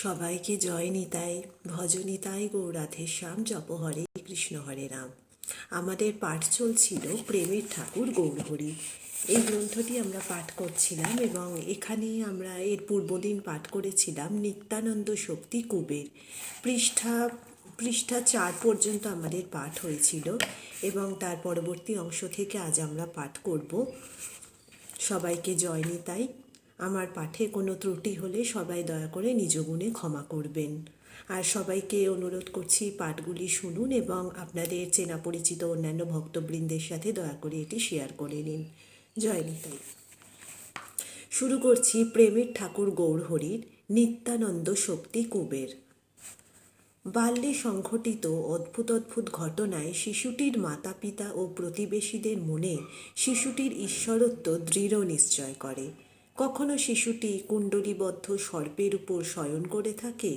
সবাইকে জয় নিতাই, ভজ নিতাই গৌরাধে শ্যাম, জপ হরে কৃষ্ণ হরে রাম। আমাদের পাঠ চলছিল প্রেমের ঠাকুর গৌরহরি। এই গ্রন্থটি আমরা পাঠ করছিলাম এবং এখানে আমরা এর পূর্বদিন পাঠ করেছিলাম নিত্যানন্দ শক্তি কুবের। পৃষ্ঠা 4 পর্যন্ত আমাদের পাঠ হয়েছিল এবং তার পরবর্তী অংশ থেকে আজ আমরা পাঠ করব। সবাইকে জয় নিতাই। আমার পাঠে কোনো ত্রুটি হলে সবাই দয়া করে নিজ গুণে ক্ষমা করবেন। আর সবাইকে অনুরোধ করছি পাঠগুলি শুনুন এবং আপনাদের চেনা পরিচিত অন্যান্য ভক্তবৃন্দের সাথে দয়া করে এটি শেয়ার করে নিন। জয় নিতাই। শুরু করছি প্রেমের ঠাকুর গৌরহরির নিত্যানন্দ শক্তি কুবের। বাল্যে সংঘটিত অদ্ভুত অদ্ভুত ঘটনায় শিশুটির মাতা পিতা ও প্রতিবেশীদের মনে শিশুটির ঈশ্বরত্ব দৃঢ় নিশ্চয় করে। কখনো শিশুটি কুণ্ডলীবদ্ধ সর্পের উপর শয়ন করে থাকে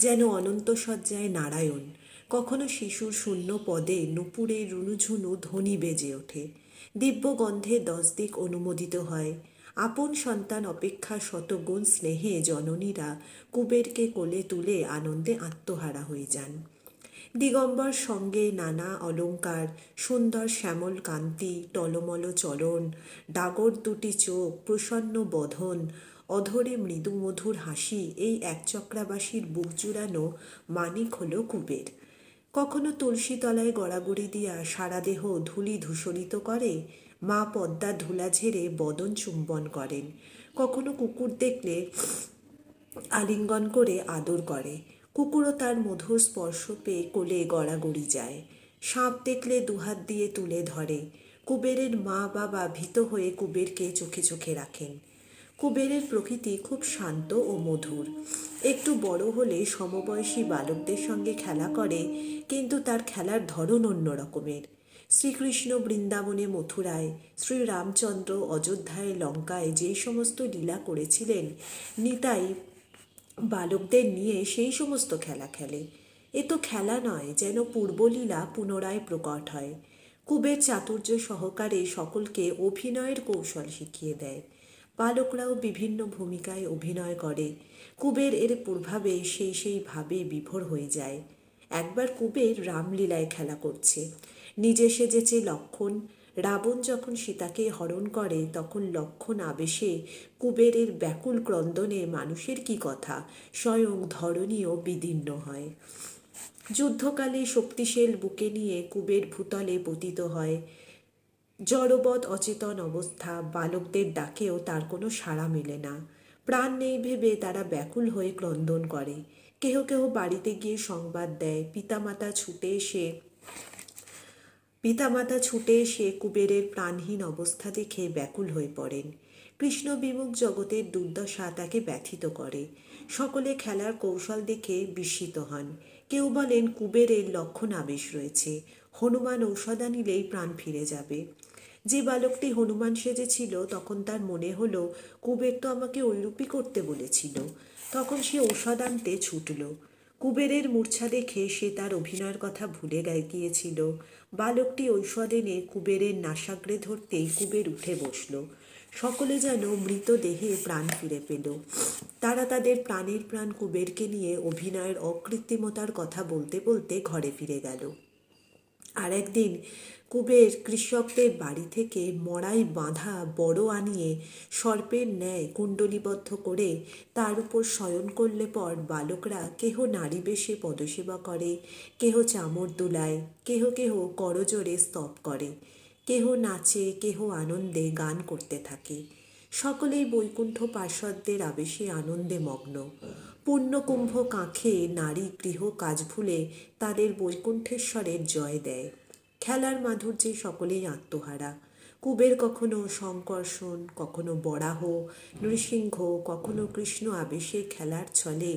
যেন অনন্ত শয্যায় নারায়ণ, কখনো শিশুর শূন্য পদে নুপুরের রুনুঝুনু ধ্বনি বেজে ওঠে, দিব্যগন্ধে 10 দিক অনুমোদিত হয়। আপন সন্তান অপেক্ষা শতগুণ স্নেহে জননীরা কুবেরকে কোলে তুলে আনন্দে আত্মহারা হয়ে যান। দিগম্বর সঙ্গে নানা অলঙ্কার, সুন্দর শ্যামল কান্তি, টলমল চরণ, ডাগর দুটি চোখ, প্রসন্ন বদন, অধরে মৃদু মধুর হাসি, এই একচক্রাবাসীর বুক জুড়ানো মানিক হল কুবের। কখনো তুলসী তলায় গড়াগড়ি দিয়া সারা দেহ ধূলি ধূসরিত করে, মা পদ্মা ধুলা ঝেড়ে বদন চুম্বন করেন। কখনো কুকুর দেখলে আলিঙ্গন করে আদর করে, কুকুরও তার মধুর স্পর্শ পেয়ে কোলে গড়াগড়ি যায়। সাপ দেখলে দুহাত দিয়ে তুলে ধরে। কুবেরের মা বাবা ভীত হয়ে কুবেরকে চোখে চোখে রাখেন। কুবেরের প্রকৃতি খুব শান্ত ও মধুর। একটু বড় হলে সমবয়সী বালকদের সঙ্গে খেলা করে, কিন্তু তার খেলার ধরন অন্য রকমের। শ্রীকৃষ্ণ বৃন্দাবনে মথুরায়, শ্রীরামচন্দ্র অযোধ্যায় লঙ্কায় যে সমস্ত লীলা করেছিলেন, নিতাই বালকদের নিয়ে সেই সমস্ত খেলা খেলে। এ তো খেলা নয়, যেন পূর্বলীলা পুনরায় প্রকট হয়। কুবের চাতুর্য সহকারে সকলকে অভিনয়ের কৌশল শিখিয়ে দেয়। বালকরাও বিভিন্ন ভূমিকায় অভিনয় করে। কুবের এর প্রভাবে সেইভাবে বিভোর হয়ে যায়। একবার কুবের রামলীলায় খেলা করছে। নিজে সেজেছে লক্ষ্মণ। রাবণ যখন সীতাকে হরণ করে তখন লক্ষ্মণ আবেশে কুবেরের ব্যাকুল ক্রন্দনে মানুষের কি কথা, স্বয়ং ধরণীও বিদীর্ণ হয়। যুদ্ধকালে শক্তিশীল বুকে নিয়ে কুবের ভূতলে পতিত হয়। জড়বৎ অচেতন অবস্থা, বালকদের ডাকেও তার কোনো সাড়া মেলে না। প্রাণ নেই ভেবে তারা ব্যাকুল হয়ে ক্রন্দন করে। কেহ কেহ বাড়িতে গিয়ে সংবাদ দেয়। পিতামাতা ছুটে এসে কুবেরের প্রাণহীন অবস্থা দেখে ব্যাকুল হয়ে পড়েন। কৃষ্ণ বিমুখ জগতের দুর্দশা তাকে ব্যথিত করে। সকলে খেলার কৌশল দেখে বিস্মিত হন। কেউ বলেন কুবেরের লক্ষণ আবেশ রয়েছে, হনুমান ঔষধ আনিলেই প্রাণ ফিরে যাবে। যে বালকটি হনুমান সেজেছিল তখন তার মনে হলো কুবের তো আমাকে ঐরূপই করতে বলেছিল। তখন সে ঔষধ আনতে ছুটল। কুবেরের মূর্ছা দেখে সে তার অভিনয়ের কথা ভুলে গিয়েছিল। বালকটি ঔষধ এনে কুবেরের নাসাগ্রে ধরতেই কুবের উঠে বসল। সকলে যেন মৃতদেহে প্রাণ ফিরে পেল। তারা তাদের প্রাণের প্রাণ কুবেরকে নিয়ে অভিনয়ের অকৃত্রিমতার কথা বলতে বলতে ঘরে ফিরে গেল। আর একদিন কুবের কৃষকদের বাড়ি থেকে মড়াই বাঁধা বড় আনিয়ে সর্পের ন্যায় কুণ্ডলীবদ্ধ করে তার উপর শয়ন করলে পর বালকরা কেহ নারী বেশে পদসেবা করে, কেহ চামর দুলায়, কেহ কেহ করজোড়ে স্তব করে, কেহ নাচে, কেহ আনন্দে গান করতে থাকে। সকলেই বৈকুণ্ঠ পার্ষদদের আবেশে আনন্দে মগ্ন। পূর্ণকুম্ভ কাঁখে নারী গৃহ কাজ ভুলে তাদের বৈকুণ্ঠেশ্বরের জয় দেয়। খেলার মাধুর্যে সকলেই আত্মহারা। কুবের কখনো শঙ্কর্ষণ, কখনো বরাহ, নৃসিংহ, কখনো কৃষ্ণ আবেশে খেলার ছলে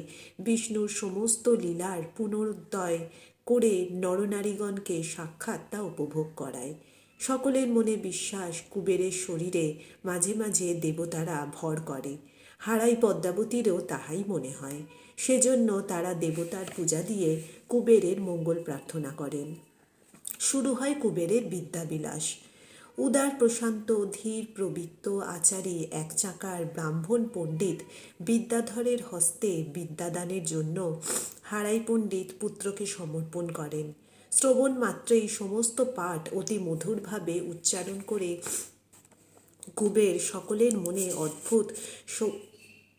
বিষ্ণুর সমস্ত লীলার পুনরুদ্দয় করে নরনারীগণকে সাক্ষাৎ তা উপভোগ করায়। সকলের মনে বিশ্বাস কুবেরের শরীরে মাঝে মাঝে দেবতারা ভর করে। হারাই পদ্মাবতীরও তাহাই মনে হয়। সেজন্য তারা দেবতার পূজা দিয়ে কুবেরের মঙ্গল প্রার্থনা করেন। শুরু হয় কুবেরের বিদ্যাবিলাস। উদার প্রশান্ত ধীর প্রবৃত্ত আচারে এক চাকার ব্রাহ্মণ পণ্ডিত বিদ্যাধরের হস্তে বিদ্যাদানের জন্য হারাই পণ্ডিত পুত্রকে সমর্পণ করেন। শ্রবণ মাত্রেই সমস্ত পাঠ অতি মধুরভাবে উচ্চারণ করে কুবের সকলের মনে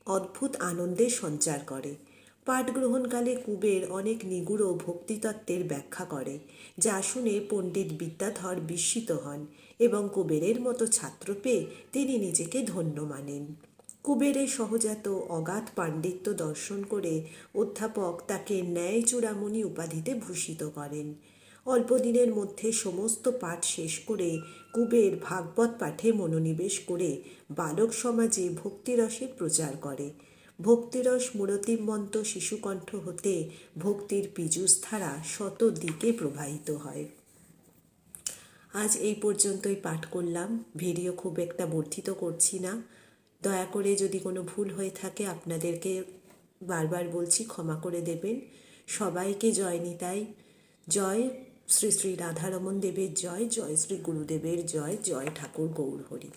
অদ্ভুত আনন্দের সঞ্চার করে। পাঠ গ্রহণকালে কুবের অনেক নিগূঢ় ভক্তিতত্ত্বের ব্যাখ্যা করে, যা শুনে পণ্ডিত বিদ্যাধর বিস্মিত হন এবং কুবেরের মতো ছাত্র পেয়ে তিনি নিজেকে ধন্য মানেন। কুবেরের সহজাত অগাধ পাণ্ডিত্য দর্শন করে অধ্যাপক তাকে ন্যায় চূড়ামণি উপাধিতে ভূষিত করেন। অল্প দিনের মধ্যে সমস্ত পাঠ শেষ করে কুবের ভাগবত পাঠে মনোনিবেশ করে বালক সমাজে ভক্তিরসের প্রচার করে। ভক্তিরস মূরতিমন্ত শিশুকণ্ঠ হতে ভক্তির পীযূষধারা শত দিকে প্রবাহিত হয়। আজ এই পর্যন্তই পাঠ করলাম। ভিডিও খুব একটা বর্ধিত করছি না। দয়া করে যদি কোনো ভুল হয়ে থাকে আপনাদেরকে বারবার বলছি ক্ষমা করে দেবেন। সবাইকে জয় নিতাই। জয় শ্রী শ্রী রাধারমণ দেবের জয়, জয় শ্রী গুরুদেবের জয়, জয় ঠাকুর গৌর হরি।